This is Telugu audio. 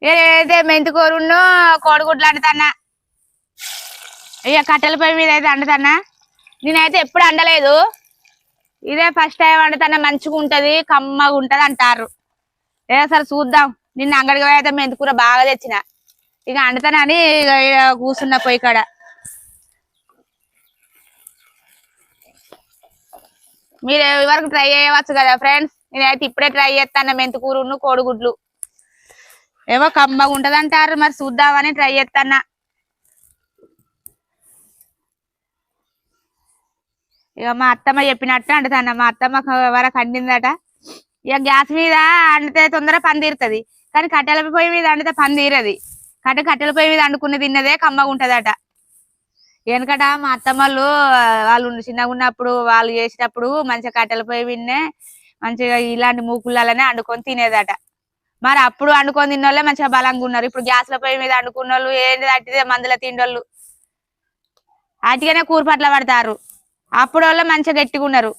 నేనైతే మెంతికూరును కోడిగుడ్లు అండుతానా. ఇక కట్టెల పొయ్యి మీద అయితే అండుతానా. నేనైతే ఎప్పుడు అండలేదు, ఇదే ఫస్ట్ టైం వండుతానా. మంచిగా ఉంటది, కమ్మగా ఉంటది అంటారు. సరే చూద్దాం. నిన్న అంగడికి పోయి అయితే మెంతికూర బాగా తెచ్చిన. ఇక అండుతానని ఇక కూర్చున్న పొయ్యి కాడ. మీరు వరకు ట్రై చేయవచ్చు కదా ఫ్రెండ్స్. నేనైతే ఇప్పుడే ట్రై చేస్తాను మెంతికూరును కోడిగుడ్లు. ఏమో కమ్మగా ఉంటది అంటారు, మరి చూద్దామని ట్రై చేస్తానా. ఇక మా అత్తమ్మ చెప్పినట్టు అండుతాను. మా అత్తమ్మ వరకు అండిందట. ఇక గ్యాస్ మీద అండితే తొందర పని తీరుతుంది, కానీ కట్టెల పొయ్యి మీద అండితే పని తీరది. కట్టెల పొయ్యి మీద అండుకుని తిన్నదే కమ్మగా ఉంటదట. వెనకట మా అత్తమ్మలు వాళ్ళు చిన్నగా ఉన్నప్పుడు వాళ్ళు చేసేటప్పుడు మంచిగా కట్టెల పొయ్యి విన్నే మంచిగా ఇలాంటి మూకుళ్ళనే అండుకొని తినేదట. మరి అప్పుడు అండుకొని తిన్నోళ్ళే మంచిగా బలంగా ఉన్నారు. ఇప్పుడు గ్యాస్ల పొయ్యి మీద అండుకున్న వాళ్ళు ఏంటి తట్టిదే మందుల తిండోళ్ళు అటుగానే కూరపట్ల పడతారు. అప్పుడు వాళ్ళు మంచిగా గట్టిగా ఉన్నారు.